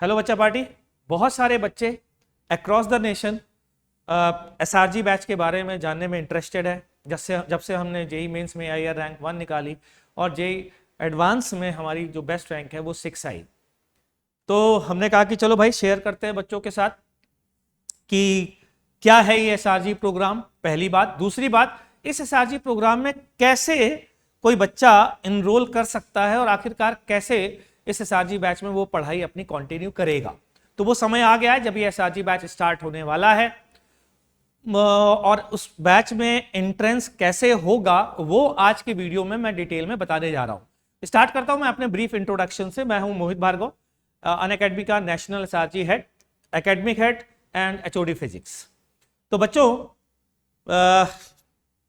Hello बच्चा party. बहुत सारे बच्चे across the nation SRG batch के बारे में जानने में इंटरेस्टेड है। जब से हमने जेई मेंस में आई रैंक 1 निकाली और जेई एडवांस में हमारी जो बेस्ट रैंक है वो 6 आई, तो हमने कहा कि चलो भाई शेयर करते हैं बच्चों के साथ कि क्या है ये एसआरजी प्रोग्राम। पहली बात। दूसरी बात, इस एसआरजी प्रोग्राम में कैसे कोई बच्चा इनरोल कर सकता है और आखिरकार कैसे इस एसआरजी बैच में वो पढ़ाई अपनी कंटिन्यू करेगा। तो वो समय आ गया है जब ये एसआरजी बैच स्टार्ट होने वाला है और उस बैच में एंट्रेंस कैसे होगा वो आज की वीडियो में मैं डिटेल में बताने जा रहा हूं। स्टार्ट करता हूं मैं अपने ब्रीफ इंट्रोडक्शन से। मैं हूं मोहित भार्गव, अनअकैडमी का national SRG head, academic head and HOD physics. तो बच्चों,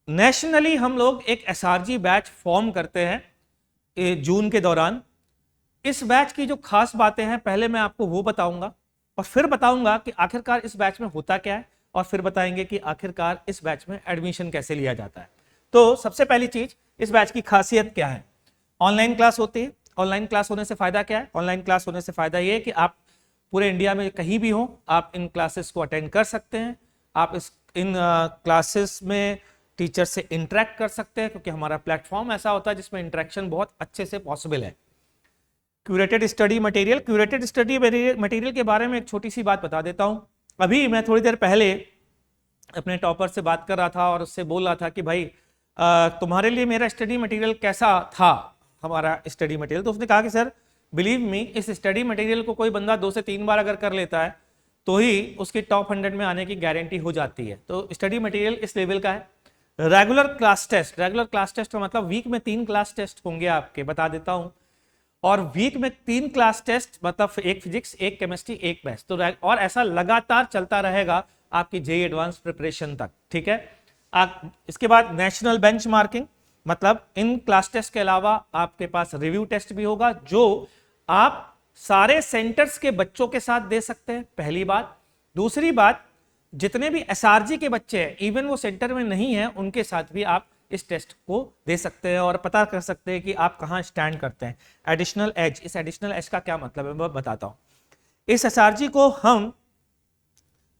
नेशनली हम लोग एक एसआरजी बैच फॉर्म करते हैं जून के दौरान। इस बैच की जो खास बातें हैं पहले मैं आपको वो बताऊंगा और फिर बताऊंगा कि आखिरकार इस बैच में होता क्या है और फिर बताएंगे कि आखिरकार इस बैच में एडमिशन कैसे लिया जाता है। तो सबसे पहली चीज, इस बैच की खासियत क्या है? ऑनलाइन क्लास होती है। ऑनलाइन क्लास होने से फायदा क्या है? ऑनलाइन क्लास होने से फायदा ये है कि आप पूरे इंडिया में कहीं भी हो आप इन क्लासेस को अटेंड कर सकते हैं। आप इन क्लासेस में टीचर से इंटरेक्ट कर सकते हैं क्योंकि हमारा प्लेटफॉर्म ऐसा होता है जिसमें इंटरेक्शन बहुत अच्छे से पॉसिबल है। Curated study material. Curated study material के बारे में एक छोटी सी बात बता देता हूं। अभी मैं थोड़ी देर पहले अपने टॉपर से बात कर रहा था और उससे बोल रहा था कि भाई तुम्हारे लिए मेरा स्टडी मटेरियल कैसा था, हमारा स्टडी मटेरियल। तो उसने कहा कि सर बिलीव मी, इस स्टडी मटेरियल को कोई बंदा 2 से 3 बार अगर कर लेता है तो ही उसकी टॉप 100 में आने की गारंटी हो जाती है। तो स्टडी मटेरियल इस लेवल का है। Regular class test. Regular class test का मतलब वीक में 3 क्लास टेस्ट होंगे आपके, बता देता हूं। और वीक में 3 क्लास टेस्ट मतलब एक फिजिक्स, एक केमिस्ट्री, एक मैथ्स। तो और ऐसा लगातार चलता रहेगा आपकी जेई एडवांस प्रिपरेशन तक, ठीक है। इसके बाद नेशनल बेंचमार्किंग, मतलब इन क्लास टेस्ट के अलावा आपके पास रिव्यू टेस्ट भी होगा जो आप सारे सेंटर्स के बच्चों के साथ दे सकते हैं, पहली बात। दूसरी बात, जितने भी एसआरजी के बच्चे हैं इवन वो सेंटर में नहीं है उनके साथ भी आप इस टेस्ट को दे सकते हैं और पता कर सकते हैं कि आप कहां स्टैंड करते हैं। Additional edge. इस एडिशनल एज का क्या मतलब है मैं बताता हूं। इस एसआरजी को हम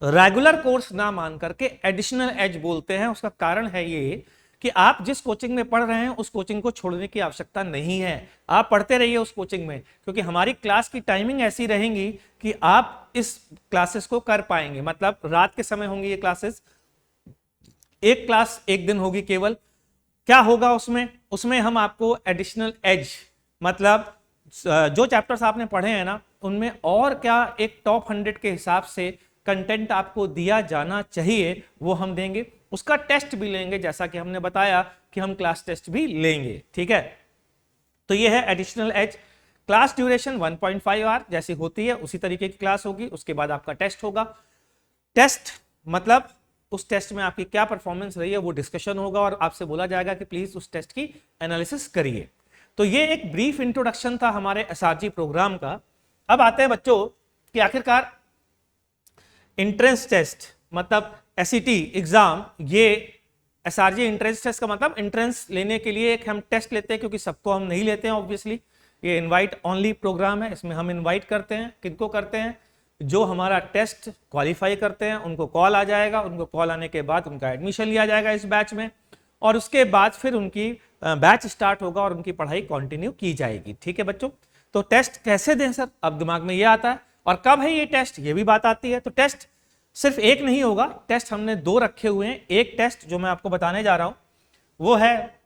रेगुलर कोर्स ना मान करके एडिशनल एज बोलते हैं। उसका कारण है ये कि आप जिस कोचिंग में पढ़ रहे हैं उस कोचिंग को छोड़ने की आवश्यकता नहीं है। आप पढ़ते रहिए उस कोचिंग में, क्योंकि हमारी क्लास की टाइमिंग ऐसी रहेंगी कि आप इस क्लासेस को कर पाएंगे। मतलब रात के समय होंगी ये क्लासेस, एक क्लास एक दिन होगी केवल। क्या होगा उसमें हम आपको एडिशनल एज, मतलब जो चैप्टर्स आपने पढ़े हैं ना उनमें और क्या एक टॉप 100 के हिसाब से कंटेंट आपको दिया जाना चाहिए वो हम देंगे। उसका टेस्ट भी लेंगे, जैसा कि हमने बताया कि हम क्लास टेस्ट भी लेंगे, ठीक है। तो ये है additional edge. Class duration 1.5 hour जैसी होती है उसी तरीके की क्लास होगी। उसके बाद आपका टेस्ट होगा। टेस्ट मतलब उस टेस्ट में आपकी क्या परफॉर्मेंस रही है वो डिस्कशन होगा और आपसे बोला जाएगा कि प्लीज उस टेस्ट की एनालिसिस करिए। तो ये एक ब्रीफ इंट्रोडक्शन था हमारे एसआरजी प्रोग्राम का। अब आते हैं बच्चों कि आखिरकार एंट्रेंस टेस्ट मतलब एसईटी एग्जाम, ये एसआरजी एंट्रेंस टेस्ट का मतलब एंट्रेंस लेने के लिए एक हम टेस्ट लेते हैं, क्योंकि सबको हम नहीं लेते हैं ऑब्वियसली। ये इनवाइट ओनली प्रोग्राम है। इसमें हम इनवाइट करते हैं, किनको करते हैं? जो हमारा टेस्ट क्वालिफाई करते हैं उनको कॉल आ जाएगा। उनको कॉल आने के बाद उनका एडमिशन लिया जाएगा इस बैच में और उसके बाद फिर उनकी बैच स्टार्ट होगा और उनकी पढ़ाई कंटिन्यू की जाएगी, ठीक है बच्चों। तो टेस्ट कैसे दें सर, अब दिमाग में ये आता है। और कब है ये टेस्ट, ये भी बात आती है। तो टेस्ट सिर्फ एक नहीं होगा, टेस्ट हमने 2 रखे हुए हैं। एक टेस्ट जो मैं आपको बताने जा रहा हूं वो है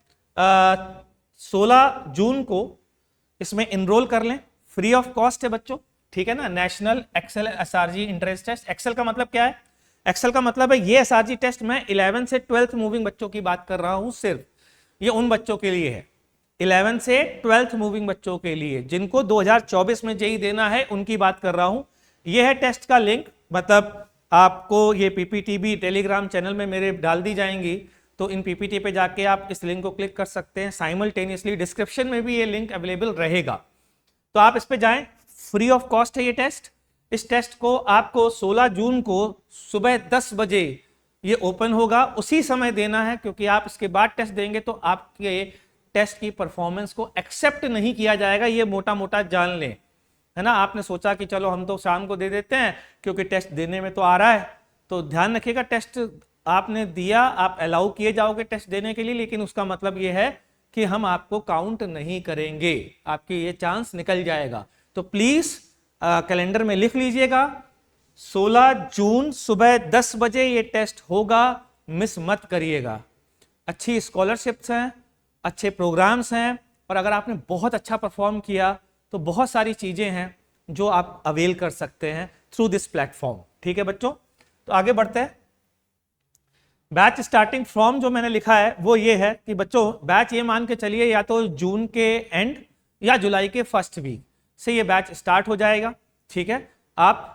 16 जून को। इसमें इनरोल कर लें, फ्री ऑफ कॉस्ट है बच्चों, ठीक है ना। National Excel SRG entrance test. Excel का मतलब क्या है? एक्सेल का मतलब है ये एसआरजी टेस्ट मैं 11 से 12th मूविंग बच्चों की बात कर रहा हूं। सिर्फ ये उन बच्चों के लिए है, 11 से 12th मूविंग बच्चों के लिए जिनको 2024 में जेई देना है उनकी बात कर रहा हूं। यह है टेस्ट का लिंक, मतलब आपको ये पीपीटी भी टेलीग्राम चैनल में मेरे डाल दी जाएंगी। तो इन पीपीटी पे जाके आप इस लिंक को क्लिक कर सकते हैं। साइमल्टेनियसली डिस्क्रिप्शन में भी ये लिंक अवेलेबल रहेगा, तो आप इस पे जाएं। फ्री ऑफ कॉस्ट है ये टेस्ट। इस टेस्ट को आपको 16 जून को सुबह 10 बजे ये ओपन होगा, उसी समय देना है, क्योंकि आप इसके बाद टेस्ट देंगे तो आपके टेस्ट की परफॉर्मेंस को एक्सेप्ट नहीं किया जाएगा। ये मोटा मोटा जान लें। है ना। आपने सोचा कि चलो हम तो शाम को दे देते हैं क्योंकि टेस्ट देने में तो आ रहा है, तो ध्यान रखिएगा टेस्ट आपने दिया, आप अलाउ किए जाओगे टेस्ट देने के लिए, लेकिन उसका मतलब ये है कि हम आपको काउंट नहीं करेंगे, आपकी ये चांस निकल जाएगा। तो प्लीज कैलेंडर में लिख लीजिएगा 16 जून सुबह 10 बजे ये टेस्ट होगा, मिस मत करिएगा। अच्छी स्कॉलरशिप्स हैं, अच्छे प्रोग्राम्स हैं, और अगर आपने बहुत अच्छा परफॉर्म किया तो बहुत सारी चीजें हैं जो आप अवेल कर सकते हैं थ्रू दिस प्लेटफॉर्म। ठीक है बच्चों, तो आगे बढ़ते हैं। बैच स्टार्टिंग फ्रॉम जो मैंने लिखा है वो ये है कि बच्चों बैच ये मान के चलिए या तो जून के एंड या जुलाई के फर्स्ट वीक से ये बैच स्टार्ट हो जाएगा। ठीक है, आप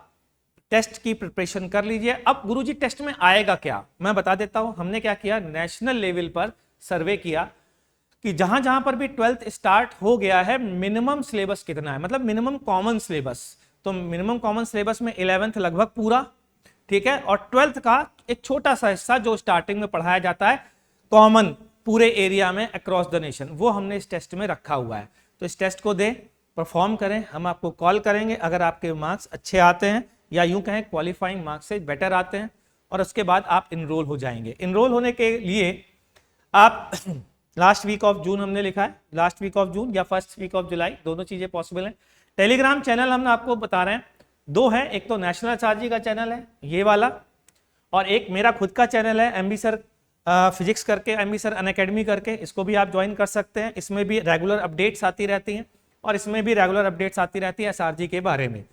टेस्ट की प्रिपरेशन कर लीजिए। अब गुरुजी टेस्ट में आएगा क्या, मैं बता देता हूं। हमने क्या किया, नेशनल लेवल पर सर्वे किया कि जहां जहां पर भी 12th स्टार्ट हो गया है मिनिमम सिलेबस कितना है, मतलब मिनिमम कॉमन सिलेबस। तो मिनिमम कॉमन सिलेबस में 11th लगभग पूरा, ठीक है, और 12th का एक छोटा सा हिस्सा जो स्टार्टिंग में पढ़ाया जाता है कॉमन पूरे एरिया में अक्रॉस द नेशन, वो हमने इस टेस्ट में रखा हुआ है। तो इस टेस्ट को दें, परफॉर्म करें, हम आपको कॉल करेंगे अगर आपके मार्क्स अच्छे आते हैं, या यूं कहें क्वालिफाइंग मार्क्स से बेटर आते हैं, और उसके बाद आप इनरोल हो जाएंगे। इनरोल होने के लिए आप लास्ट वीक ऑफ जून हमने लिखा है, लास्ट वीक ऑफ जून या फर्स्ट वीक ऑफ जुलाई, दोनों चीजें पॉसिबल हैं। टेलीग्राम चैनल हम आपको बता रहे हैं, दो है, एक तो नेशनल एसआरजी का चैनल है ये वाला, और एक मेरा खुद का चैनल है एमबी सर फिजिक्स करके, एमबी सर अनअकैडमी करके, इसको भी आप ज्वाइन कर सकते हैं। इसमें भी रेगुलर अपडेट्स आती रहती हैं, और इसमें भी रेगुलर अपडेट्स आती रहती है एसआरजी के बारे में।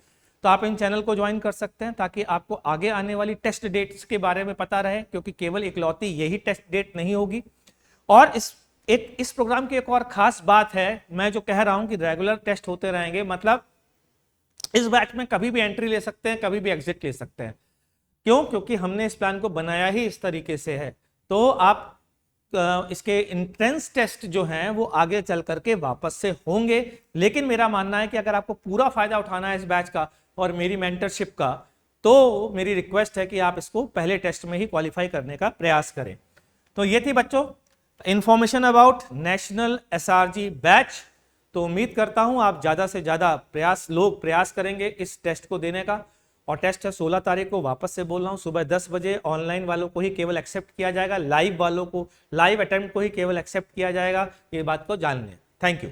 तो आप इन चैनल को ज्वाइन कर सकते हैं ताकि आपको आगे आने वाली टेस्ट डेट्स के बारे में पता रहे, क्योंकि केवल इकलौती यही टेस्ट डेट नहीं होगी। और इस प्रोग्राम की एक और खास बात है, मैं जो कह रहा हूं कि रेगुलर टेस्ट होते रहेंगे, मतलब इस बैच में कभी भी एंट्री ले सकते हैं, कभी भी एग्जिट ले सकते हैं। क्यों? क्योंकि हमने इस प्लान को बनाया ही इस तरीके से है। तो आप इसके एंट्रेंस टेस्ट जो हैं वो आगे चल करके वापस से होंगे, लेकिन मेरा मानना है कि अगर आपको पूरा फायदा उठाना है इस बैच का और मेरी मेंटरशिप का, तो मेरी रिक्वेस्ट है कि आप इसको पहले टेस्ट में ही क्वालिफाई करने का प्रयास करें। तो ये थी बच्चों information about national SRG batch. तो उम्मीद करता हूं आप ज्यादा से ज्यादा प्रयास करेंगे इस टेस्ट को देने का। और टेस्ट है 16 तारीख को, वापस से बोल रहा हूं, सुबह 10 बजे। ऑनलाइन वालों को ही केवल एक्सेप्ट किया जाएगा, लाइव वालों को, लाइव अटेम्प्ट को ही केवल एक्सेप्ट किया जाएगा। ये बात को जान लें। Thank you.